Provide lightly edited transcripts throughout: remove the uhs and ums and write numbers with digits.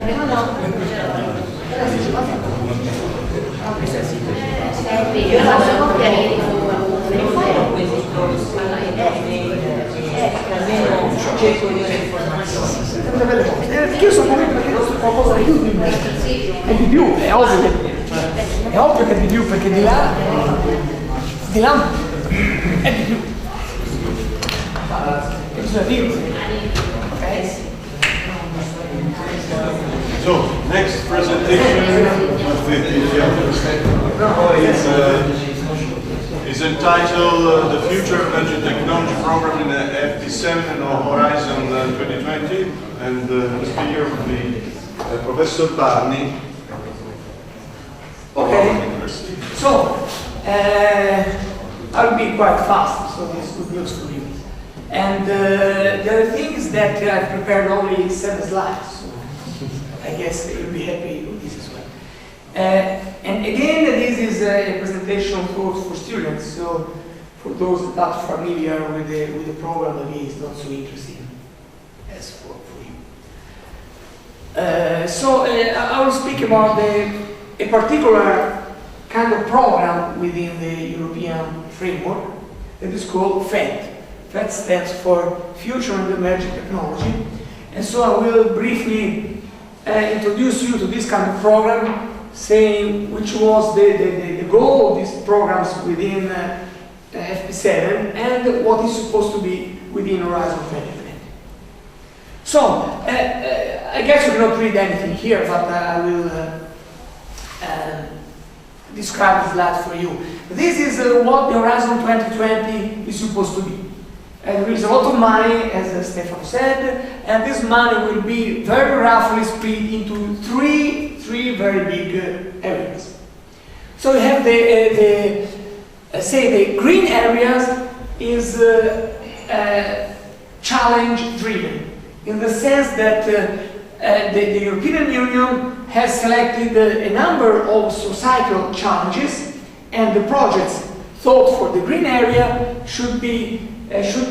Io la so copiare cerco di informazioni. Io sono convinto che questo qualcosa di più di me. È di più, è ovvio che è di più, perché di là è di più. Che bisogna dire? So, next presentation is entitled The Future Emerging Technology Program in FP7 or Horizon 2020, and the speaker will be Professor Barni. Okay, so I'll be quite fast, so this is good news for you. And the other thing is that I've prepared only 7 slides. I guess you'll be happy with this as well. And again, this is a presentation for students, so for those that are familiar with the program, maybe it's not so interesting as for you. I will speak about a particular kind of program within the European framework that is called FET. FET stands for Future and Emerging Technology. And so I will briefly introduce you to this kind of program, saying which was the goal of these programs within FP7 and what is supposed to be within Horizon 2020. So, I guess you cannot read anything here, but I will describe the slide for you. This is what the Horizon 2020 is supposed to be. There is a lot of money, as Stefano said, and this money will be very roughly split into three very big areas. So you have the green areas is challenge driven, in the sense that the European Union has selected a number of societal challenges, and the projects thought for the green area should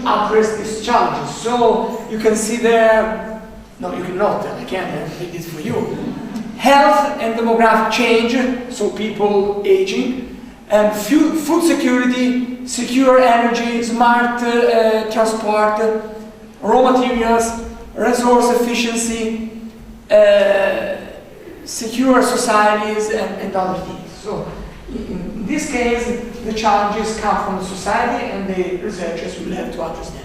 address these challenges. So you can see there, no you cannot, I can't read it for you. Health and demographic change, so people aging, and food security, secure energy, smart transport, raw materials, resource efficiency, secure societies, and other things. So in this case, the challenges come from the society, and the researchers will have to address them.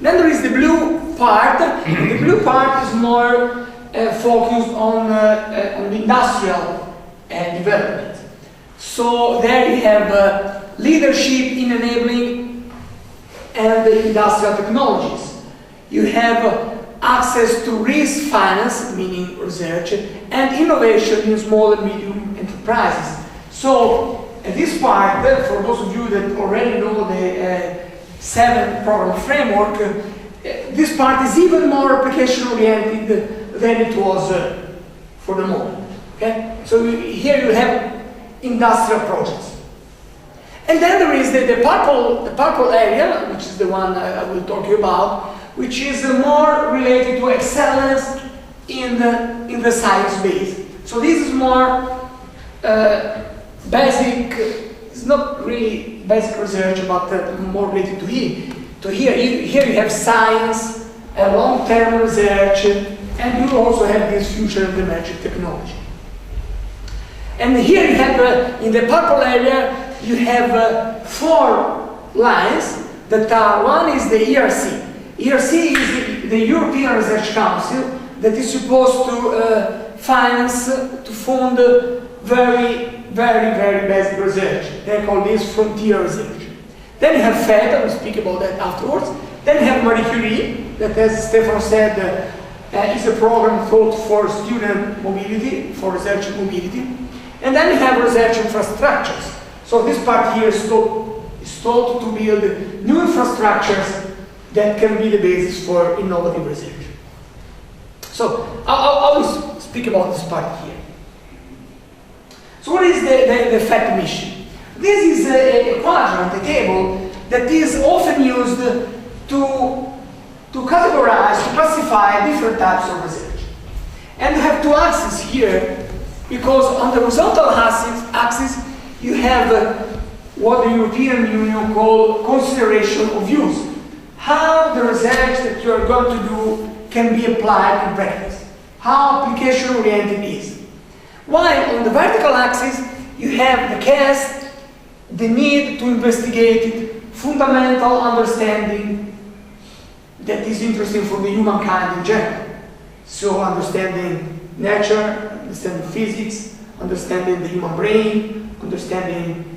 Then there is the blue part. The blue part is more focused on the industrial development. So there you have leadership in enabling and the industrial technologies. You have access to risk finance, meaning research, and innovation in small and medium enterprises. So this part, for those of you that already know the 7 program framework, this part is even more application oriented than it was for the moment. Okay? So here you have industrial projects. And then there is the purple area, which is the one I will talk to you about, which is more related to excellence in the science base. So this is more basic, it's not really basic research, but more related to here. Here you have science, long-term research, and you also have this future and emerging technology. And here you have, in the purple area, you have 4 lines that are, one is the ERC. ERC is the European Research Council that is supposed to finance, to fund very basic research. They call this frontier research. Then you have FED, I will speak about that afterwards. Then you have Marie Curie, that, as Stefano said, is a program thought for student mobility, for research mobility. And then you have research infrastructures. So this part here is thought to build new infrastructures that can be the basis for innovative research. So I will speak about this part here. So what is the FET mission? This is a quadrant, a table, that is often used to categorize, to classify different types of research. And you have two axes here, because on the horizontal axis you have what the European Union calls consideration of use. How the research that you are going to do can be applied in practice. How application-oriented is. While on the vertical axis you have the case, the need to investigate it, fundamental understanding that is interesting for the humankind in general. So understanding nature, understanding physics, understanding the human brain, understanding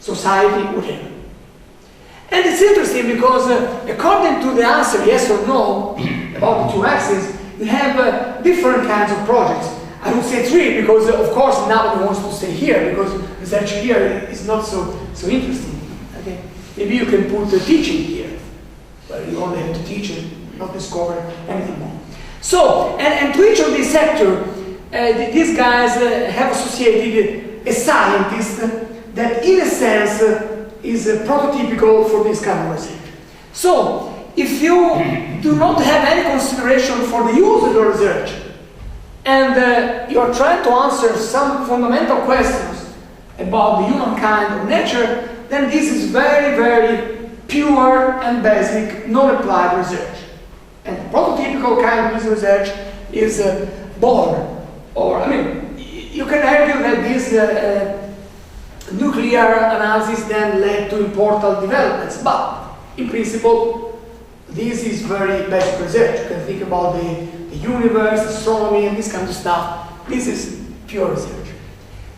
society, whatever. And it's interesting because according to the answer yes or no about the two axes, you have different kinds of projects. I would say three because of course nobody wants to stay here because research here is not so interesting. Okay? Maybe you can put teaching here, but you only have to teach and not discover anything more. So, and to each of these sectors, these guys have associated a scientist that in a sense is prototypical for this kind of research. So, if you do not have any consideration for the use of your research, and you are trying to answer some fundamental questions about the humankind or nature, then this is very, very pure and basic, non-applied research. And the prototypical kind of this research is born, or I mean, you can argue that this nuclear analysis then led to important developments, but in principle, this is very basic research. You can think about the universe, astronomy, and this kind of stuff. This is pure research.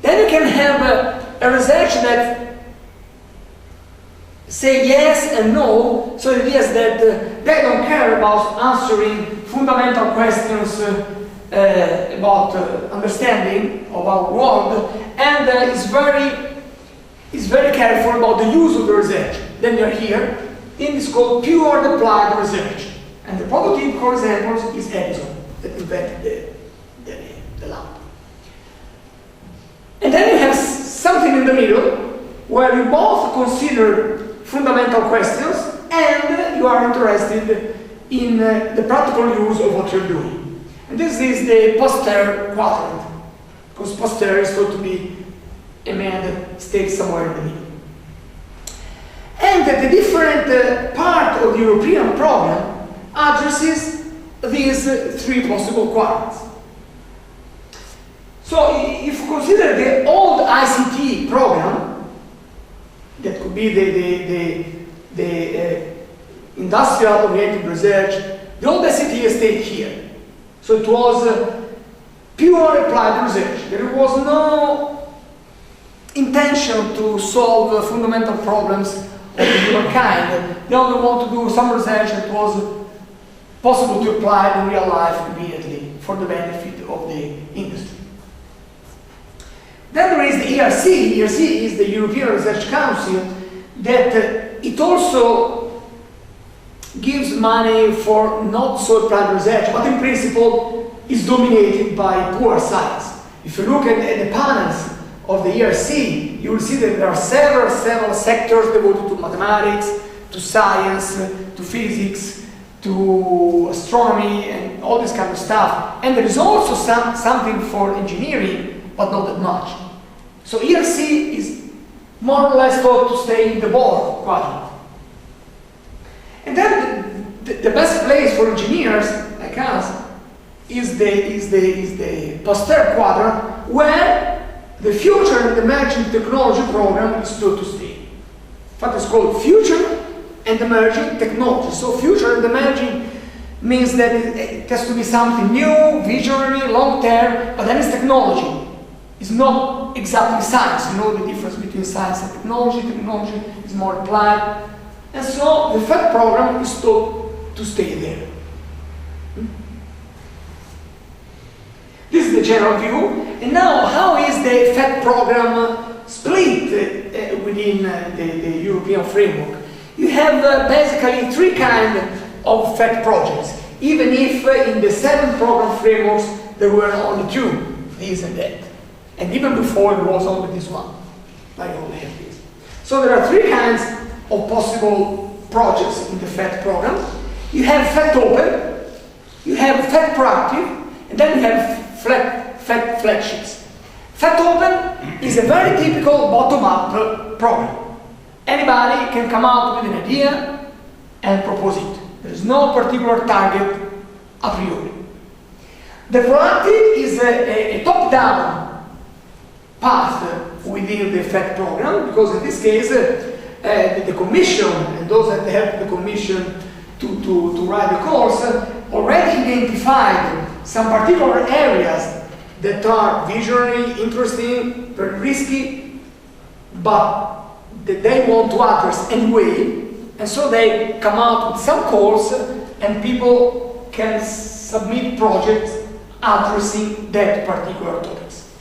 Then you can have a research that say yes and no, so it is that they don't care about answering fundamental questions about understanding of our world, and is very careful about the use of the research. Then you're here, then it's called pure applied research. And the prototypical example is Edison, that invented the lamp. And then you have something in the middle, where you both consider fundamental questions and you are interested in the practical use of what you're doing. And this is the Pasteur quadrant, because Pasteur is thought to be a man that stays somewhere in the middle. And the different part of the European program addresses these three possible quadrants. So if you consider the old ICT program, that could be the industrial-oriented research, the old ICT stayed here. So it was pure applied research. There was no intention to solve fundamental problems of the humankind. They only want to do some research that was possible to apply in real life immediately for the benefit of the industry. Then there is the ERC. ERC is the European Research Council that it also gives money for not so applied research, but in principle is dominated by poor science. If you look at the panels of the ERC, you will see that there are several sectors devoted to mathematics, to science, to physics, to astronomy, and all this kind of stuff. And there is also something for engineering, but not that much. So ERC is more or less thought to stay in the board quadrant. And then the best place for engineers like us is the Pasteur quadrant, where the Future and Emerging Technology program is thought to stay. In fact, it's called Future and Emerging Technology. So Future and Emerging means that it has to be something new, visionary, long-term, but then it's technology. It's not exactly science. You know the difference between science and technology. Technology is more applied. And so the FET program is thought to stay there. This is the general view. And now, how is the FET program split within the European framework? You have basically three kinds of FET projects, even if in the 7 program frameworks there were only 2, this and that. And even before there was only this one. I only have this. So there are 3 kinds of possible projects in the FET program. You have FET Open, you have FET Proactive, And then you have flat sheets. Fat open is a very typical bottom-up program. Anybody can come out with an idea and propose it. There is no particular target a priori. The proactive is a top-down path within the FET program, because in this case, the commission and those that help the commission to write the course already identified some particular areas that are visually interesting, very risky, but that they want to address anyway, and so they come out with some calls and people can submit projects addressing that particular topics.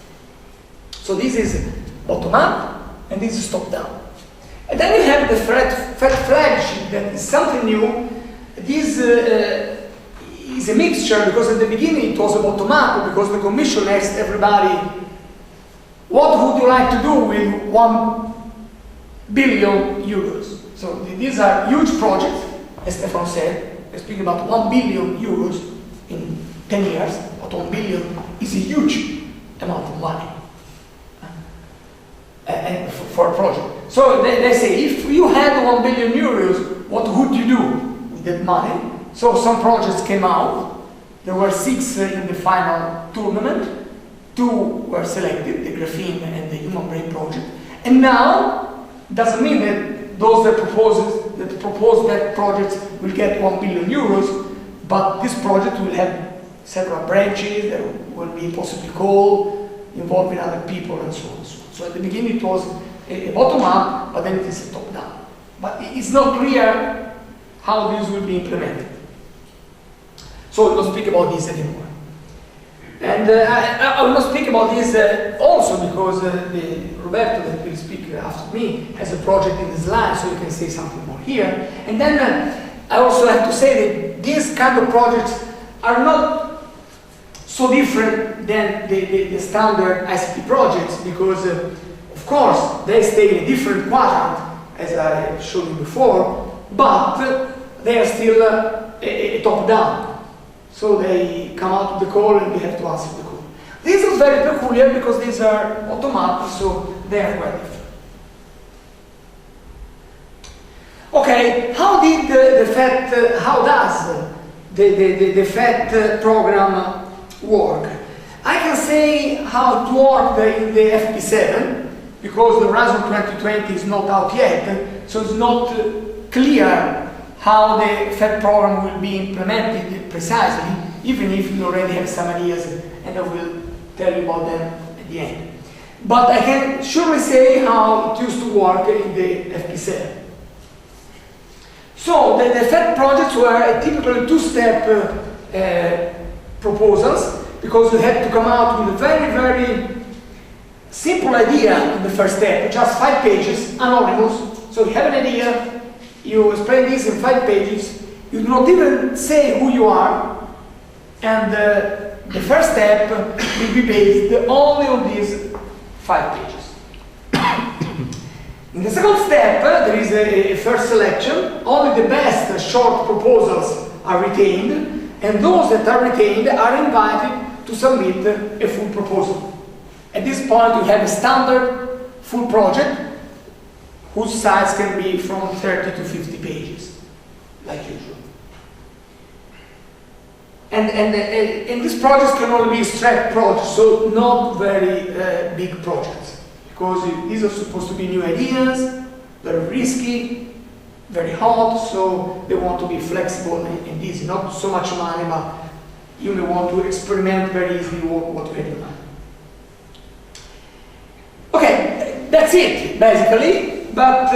So this is bottom up and this is top down. And then you have the FET flagship, that is something new. This is a mixture, because at the beginning it was a bottom up, because the commission asked everybody, what would you like to do with 1 billion euros? So these are huge projects, as Stefan said. We're speaking about 1 billion euros in 10 years, but 1 billion is a huge amount of money for a project. So they say, if you had 1 billion euros, what would you do with that money? So some projects came out. There were 6 in the final tournament. 2 were selected, the graphene and the human brain project. And now, doesn't mean that those that propose that projects will get 1 billion euros, but this project will have several branches, there will be possibly call, involving other people and so on. So at the beginning it was a bottom-up, but then it is a top-down. But it's not clear how this will be implemented. So we don't speak about this anymore. And I will not speak about this also because Roberto, that will speak after me, has a project in the slide, so you can say something more here. And then I also have to say that these kind of projects are not so different than the standard ICT projects, because of course they stay in a different quadrant, as I showed you before, but they are still a top-down. So they come out with the call and we have to answer the call. This is very peculiar because these are bottom-up, so they are quite different. Okay, how did the FET, how does the FET program work? I can say how it worked in the FP7, because the Horizon 2020 is not out yet, so it's not clear how the FET program will be implemented precisely, even if you already have some ideas, and I will tell you about them at the end. But I can surely say how it used to work in the FP7. So the FET projects were typically 2-step proposals, because you had to come out with a very, very simple idea in the first step, just 5 pages, anonymous. So you have an idea, you explain this in 5 pages, you do not even say who you are, and the first step will be based only on these 5 pages. In the second step, there is a first selection. Only the best short proposals are retained, and those that are retained are invited to submit a full proposal. At this point, you have a standard full project whose size can be from 30 to 50 pages, like usual. And these projects can only be stretch projects, so not very big projects, because these are supposed to be new ideas, very risky, very hot, so they want to be flexible and easy. Not so much money, but you may want to experiment very easily what you have in mind. Okay, that's it, basically. But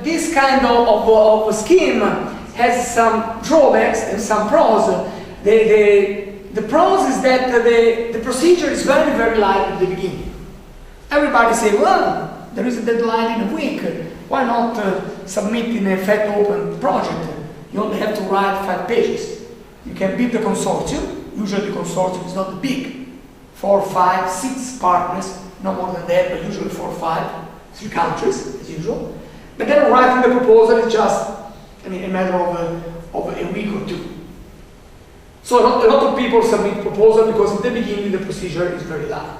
this kind of scheme has some drawbacks and some pros. The pros is that the procedure is very, very light at the beginning. Everybody say, well, there is a deadline in a week. Why not submit in a FET open project? You only have to write 5 pages. You can beat the consortium. Usually the consortium is not big. 4, 5, 6 partners, no more than that, but usually 4 or 5. 3 countries, as usual. But then writing the proposal is just a matter of a week or 2. So a lot of people submit proposal because in the beginning the procedure is very light.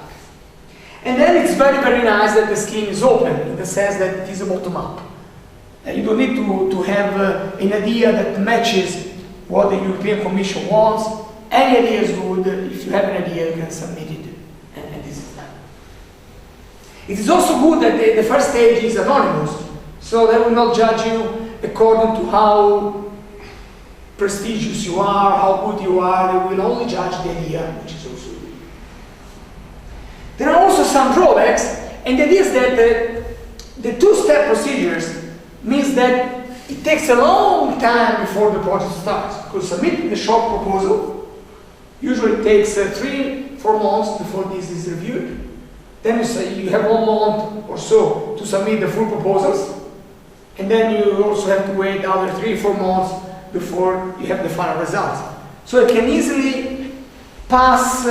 And then it's very, very nice that the scheme is open in the sense that it is a bottom-up. You don't need to have an idea that matches what the European Commission wants. Any idea is good. If you have an idea, you can submit it, and this is done. It is also good that the first stage is anonymous, so they will not judge you according to how prestigious you are, how good you are. They will only judge the idea, which is also good. There are also some drawbacks, and the idea is that the two-step procedures means that it takes a long time before the project starts. Because submitting the short proposal usually takes 3-4 months before this is reviewed. Then you have 1 month or so to submit the full proposals, and then you also have to wait another 3-4 months before you have the final results. So it can easily pass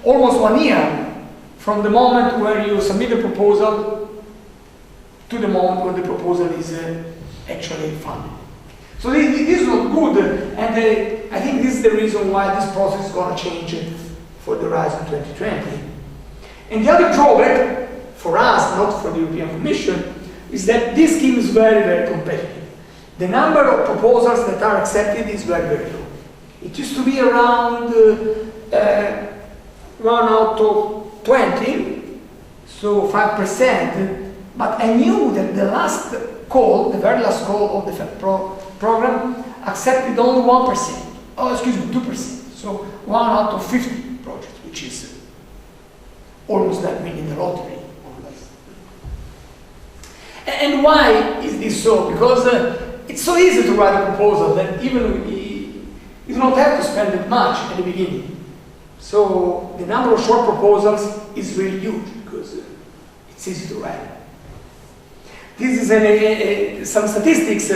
almost 1 year from the moment where you submit the proposal to the moment when the proposal is actually funded. So this is not good, and I think this is the reason why this process is going to change for the Horizon 2020. And the other drawback for us, not for the European Commission, is that this scheme is very, very competitive. The number of proposals that are accepted is very, very low. It used to be around 1 out of 20, so 5%. But I knew that the last call, the very last call of the program, accepted only 1%. Oh, excuse me, 2%. So 1 out of 50 projects, which is almost like winning the lottery, more or less. And why is this so? Because it's so easy to write a proposal that even you don't have to spend that much at the beginning. So the number of short proposals is really huge because it's easy to write. This is some statistics.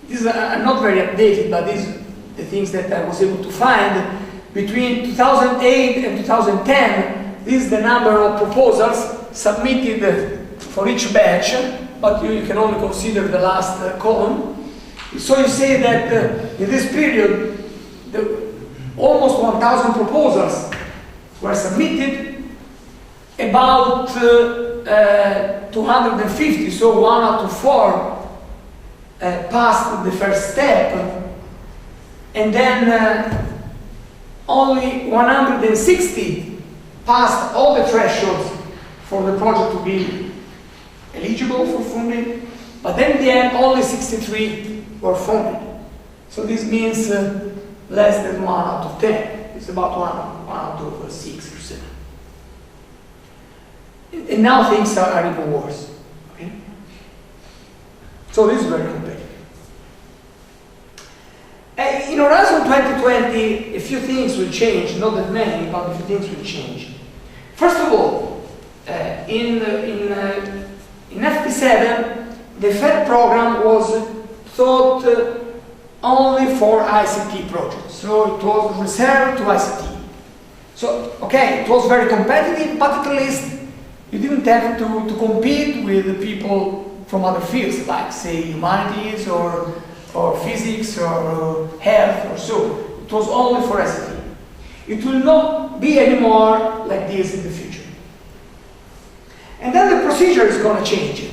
These are not very updated, but these are the things that I was able to find. Between 2008 and 2010, this is the number of proposals submitted for each batch, but you can only consider the last column. So you say that in this period, almost 1,000 proposals were submitted, about 250, so 1 out of 4 passed the first step, and then only 160 passed all the thresholds for the project to be eligible for funding, but then in the end only 63 were funded. So this means less than 1 out of 10. It's about 1 out of 6 or 7. And now things are even worse. Okay? So this is very competitive. In Horizon 2020, a few things will change, not that many, but a few things will change. First of all, in FP7, the FED program was thought only for ICT projects. So it was reserved to ICT. So, okay, it was very competitive, but at least you didn't have to compete with the people from other fields, like, say, humanities or physics or health or so. It was only for ICT. It will not be anymore like this in the future. And then the procedure is going to change.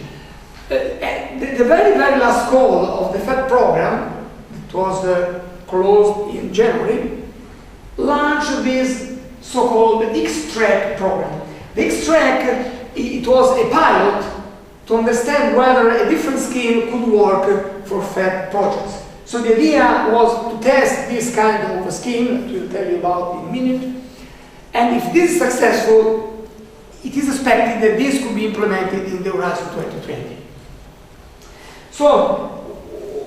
The very, very last call of the FED program, it was closed in January, launched this so-called X-Track program. The X-Track, it was a pilot to understand whether a different scheme could work for FED projects. So the idea was to test this kind of a scheme, that we'll tell you about in a minute. And if this is successful, it is expected that this could be implemented in the Horizon 2020. So,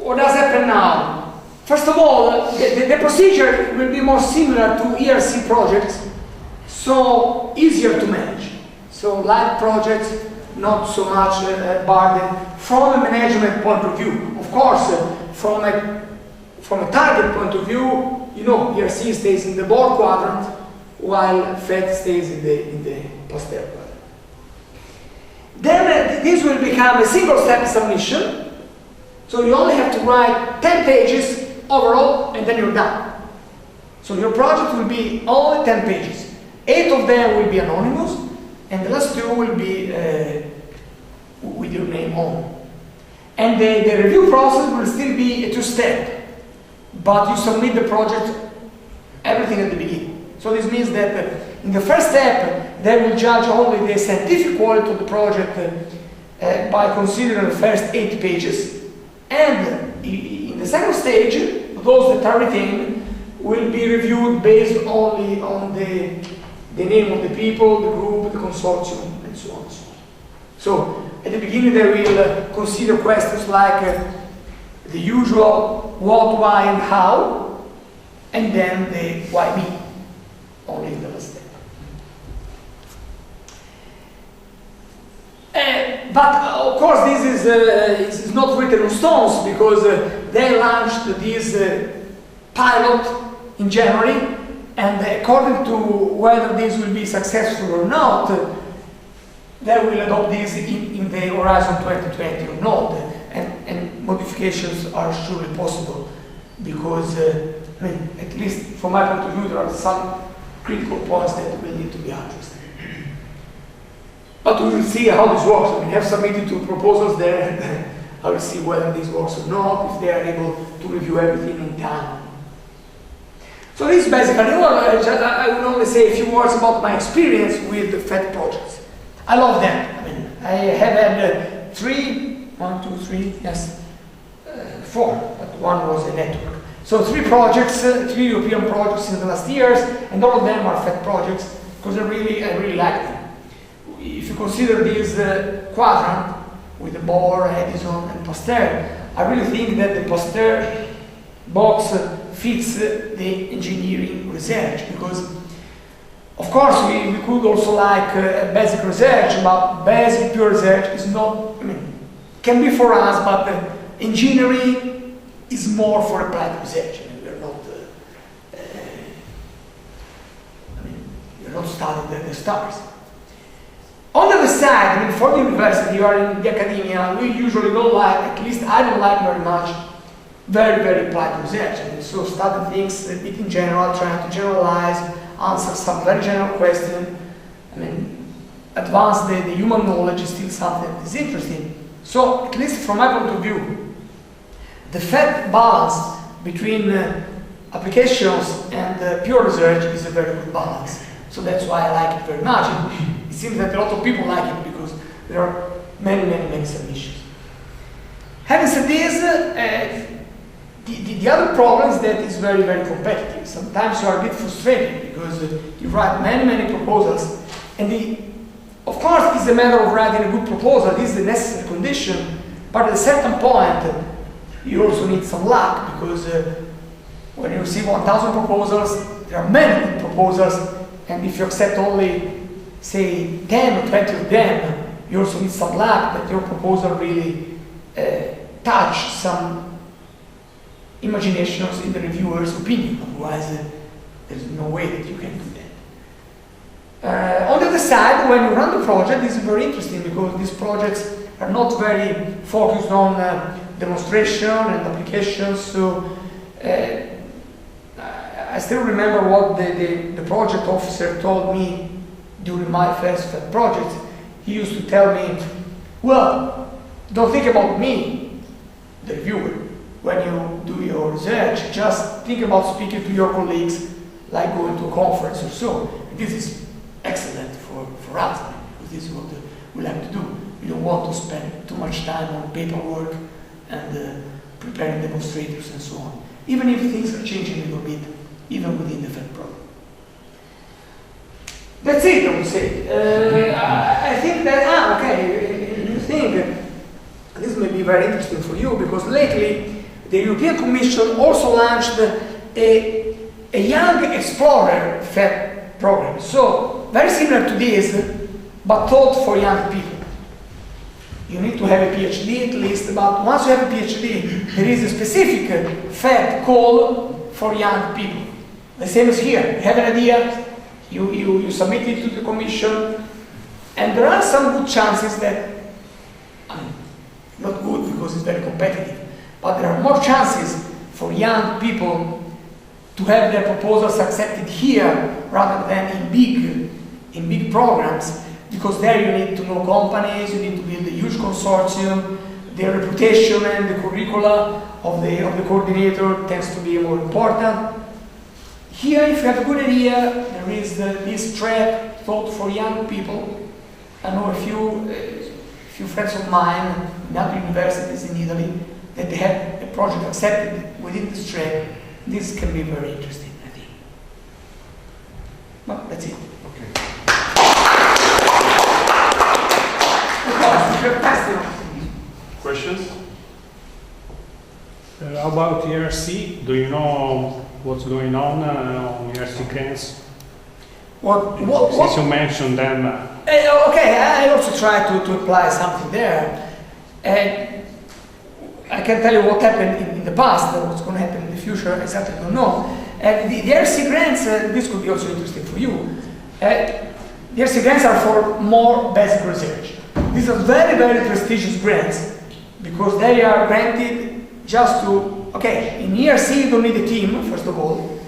what does happen now? First of all, the procedure will be more similar to ERC projects, so easier to manage. So, light projects, not so much burden from a management point of view. Of course, from a target point of view, you know, ERC stays in the board quadrant, while FED stays in the posterior quadrant. Then this will become a single-step submission. So you only have to write 10 pages overall, and then you're done. So your project will be only 10 pages. 8 of them will be anonymous, and the last 2 will be with your name on. And the review process will still be a 2-step, but you submit the project, everything at the beginning. So this means that in the first step, they will judge only the scientific quality of the project by considering the first 8 pages. And in the second stage, those that are retained will be reviewed based only on the name of the people, the group, the consortium, and so on. So at the beginning, they will consider questions like the usual what, why, and how, and then the why me, only in the last step. But of course, this is not written on stones, because they launched this pilot in January, and according to whether this will be successful or not, they will adopt this in the Horizon 2020 or not, and modifications are surely possible, because I mean, at least from my point of view, there are some critical points that will need to be addressed. But we will see how this works. I mean, I have submitted 2 proposals there, and I will see whether this works or not, if they are able to review everything in time. So this is basically, I will only say a few words about my experience with the FET projects. I love them. I mean, I have had 4, but one was a network. So 3 projects, 3 European projects in the last years, and all of them are FET projects, because I really like them. If you consider this quadrant with the Bohr, Edison, and Pasteur, I really think that the Pasteur box fits the engineering research, because of course we could also like basic research, but basic pure research is not, I mean, can be for us, but engineering is more for applied research. I mean, we're not studying the stars. On the other side, I mean, for the university, you are in the academia, we usually don't like, at least I don't like very much, very applied research. I mean, so studying things a bit in general, trying to generalize, answer some very general question. I mean, advance the human knowledge is still something that is interesting. So, at least from my point of view, the FET balance between applications and pure research is a very good balance. So that's why I like it very much. And it seems that a lot of people like it because there are many submissions. Having said this, the other problem is that it's very competitive. Sometimes you are a bit frustrated because you write many proposals, and of course it's a matter of writing a good proposal. This is the necessary condition, but at a certain point you also need some luck, because when you receive 1,000 proposals, there are many good proposals, and if you accept only, say, 10 or 20 of them, you also need some luck that your proposal really touch some imaginations in the reviewer's opinion. Otherwise, there's no way that you can do that. On the other side, when you run the project, this is very interesting because these projects are not very focused on demonstration and applications. So I still remember what the project officer told me during my first project. He used to tell me, well, don't think about me, the reviewer, when you do your research. Just think about speaking to your colleagues, like going to a conference or so. And this is excellent for us, because this is what we like to do. We don't want to spend too much time on paperwork and preparing demonstrators and so on, even if things are changing a little bit, even within the FET program. That's it, I would say. I think that, okay, you think this may be very interesting for you, because lately the European Commission also launched a young explorer FET program. So, very similar to this, but taught for young people. You need to have a PhD at least, but once you have a PhD, there is a specific FET call for young people. The same as here. You have an idea, you submit it to the Commission, and there are some good chances that, not good because it's very competitive, but there are more chances for young people to have their proposals accepted here rather than in big programs, because there you need to know companies, you need to build a huge consortium, their reputation and the curricula of the coordinator tends to be more important. Here, if you have a good idea, there is this track taught for young people. I know a few friends of mine in other universities in Italy that they have a project accepted within this track. This can be very interesting, I think. Well, that's it. Okay. Questions? How about ERC? Do you know what's going on ERC grants? Since you mentioned them. Okay, I also try to apply something there. And I can tell you what happened in the past, and what's going to happen in the future, I exactly don't know. And the ERC grants, this could be also interesting for you. The ERC grants are for more basic research. These are very, very prestigious grants because they are granted just to, okay, in ERC you don't need a team, first of all.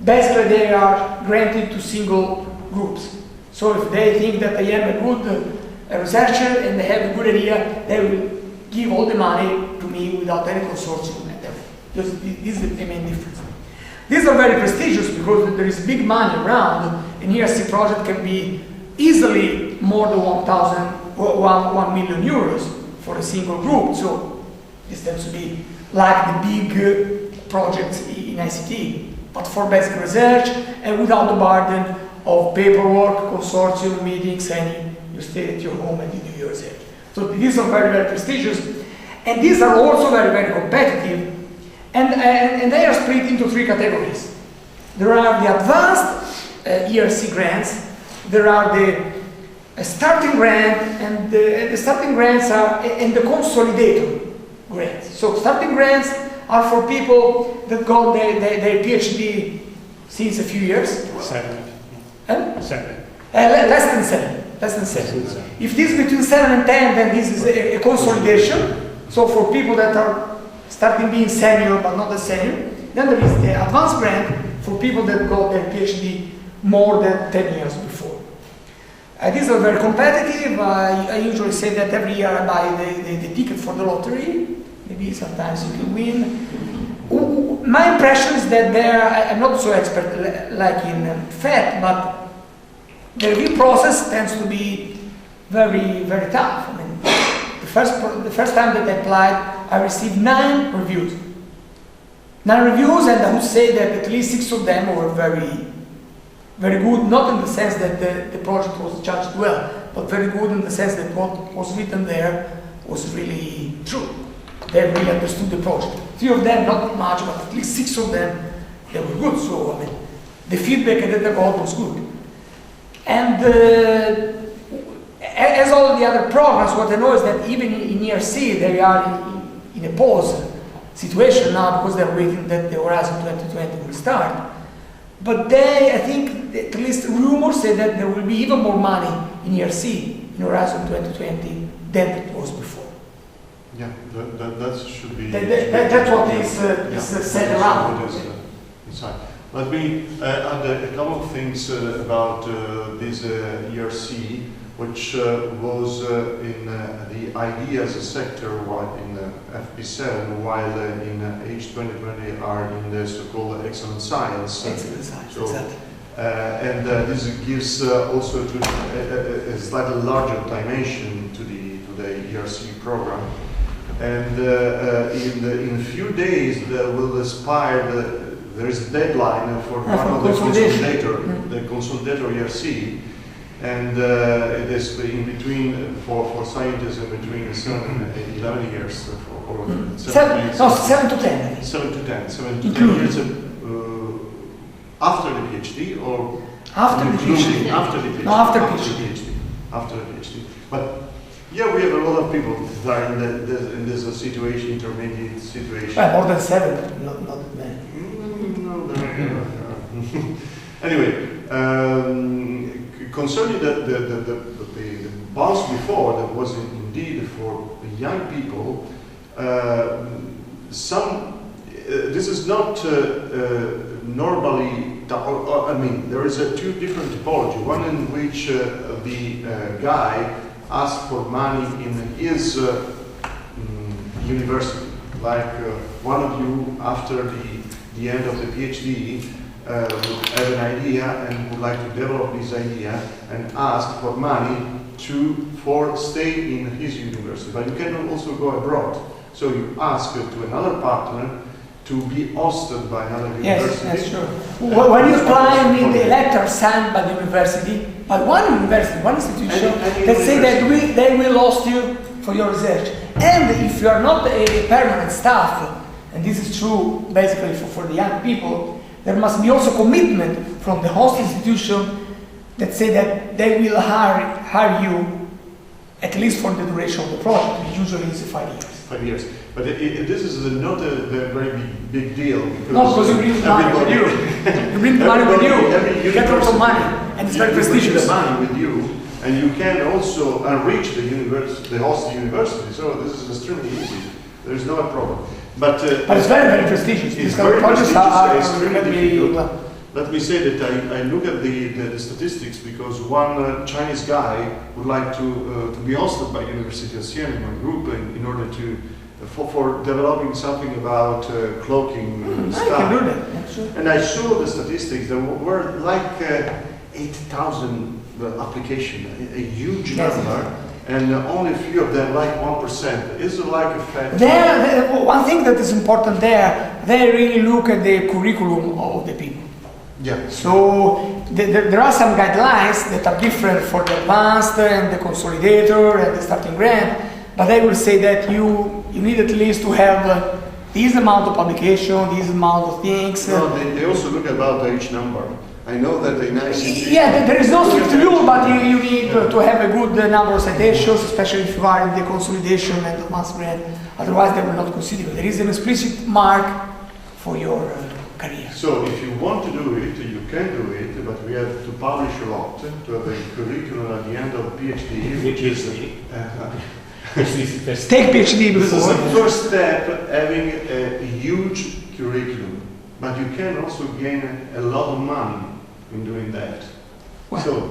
Basically they are granted to single groups. So if they think that I am a good researcher and they have a good idea, they will give all the money to me without any consortium. This is the main difference. These are very prestigious because there is big money around. An ERC project can be easily more than 1 million euros for a single group. So this tends to be like the big projects in ICT, but for basic research and without the burden of paperwork, consortium meetings, and you stay at your home and you do your research. So these are very, very prestigious, and these are also very, very competitive, and they are split into 3 categories. There are the advanced ERC grants, there are the starting grant, and the starting grants are and the consolidator grants. So starting grants are for people that got their PhD since a few years. 7. Huh? 7. Less than 7. Less than 7. If this is between 7 and 10, then this is a consolidation. So for people that are starting being senior but not a senior. Then there is the advanced grant for people that got their PhD more than 10 years before. These are very competitive. I usually say that every year I buy the ticket for the lottery. Maybe sometimes you can win. My impression is that I'm not so expert like in FET, but the review process tends to be very, very tough. I mean, the first time that I applied, I received 9 reviews. 9 reviews, and I would say that at least 6 of them were very, very good, not in the sense that the project was judged well, but very good in the sense that what was written there was really true. They really understood the project. 3 of them, not much, but at least 6 of them, they were good. So, I mean, the feedback that I got was good. And as all the other programs, what I know is that even in ERC, they are in a pause situation now because they're waiting that the Horizon 2020 will start. But I think, at least rumors say that there will be even more money in ERC in Horizon 2020 than it was before. Yeah, that should be... That's what is said around. Inside. Let me add a couple of things about this ERC, which was in the ideas sector in FP7, while in H2020 are in the so-called excellent science. Excellent science, so, exactly. And this gives also a slightly larger dimension to the ERC program. And in a few days there will expire there is a deadline for one of the consolidator ERC, and it is in between for scientists in between 7 and 11 years or 7 to 10. 7 to 10 years after the PhD or after the PhD. After the PhD. No, after PhD. After the PhD. But yeah, we have a lot of people that are in this situation, intermediate situation. Well, more than 7, not that many. No, there are. Anyway, concerning the bounce before, that was indeed for the young people. This is not normally, I mean, there is two different typology. One in which the guy asks for money in his university. Like one of you, after the end of the PhD, would have an idea and would like to develop this idea and ask for money for stay in his university. But you can also go abroad. So you ask to another partner to be hosted by another university. Yes, that's true. When you apply, you need the letter signed by the university, by one university, one institution, that say that they will host you for your research. And if you are not a permanent staff, and this is true basically for the young people, there must be also commitment from the host institution that say that they will hire you at least for the duration of the project, which usually is 5 years. 5 years. But this is not a very big deal. Because you bring money with you. You bring the money with you. You get a lot of money, and it's very prestigious. You bring the money with you, and you can also enrich the university, the host university. So this is extremely easy. There is no problem. But it's very prestigious. It's very prestigious. Extremely difficult. Let me say that I look at the statistics because one Chinese guy would like to be hosted by University of Siena in my group in order to for developing something about cloaking stuff. I can do that. Yeah, sure. And I saw the statistics. There were like 8,000 applications, a huge number. And only a few of them, like 1%, is like a fact. One thing that is important there, they really look at the curriculum of the people. Yeah. So there are some guidelines that are different for the advanced and the consolidator and the starting grant, but they will say that you need at least to have this amount of publication, this amount of things. No, they also look about each number. I know that in ICT... Yeah, there is no strict rule, but you need to have a good number of citations, especially if you are in the consolidation and advanced grant. Otherwise, they will not consider you. There is an explicit mark for your career. So, if you want to do it, you can do it, but we have to publish a lot, to have a curriculum at the end of PhD, which is... Take PhD before. This is the first step, having a huge curriculum. But you can also gain a lot of money in doing that. Well. So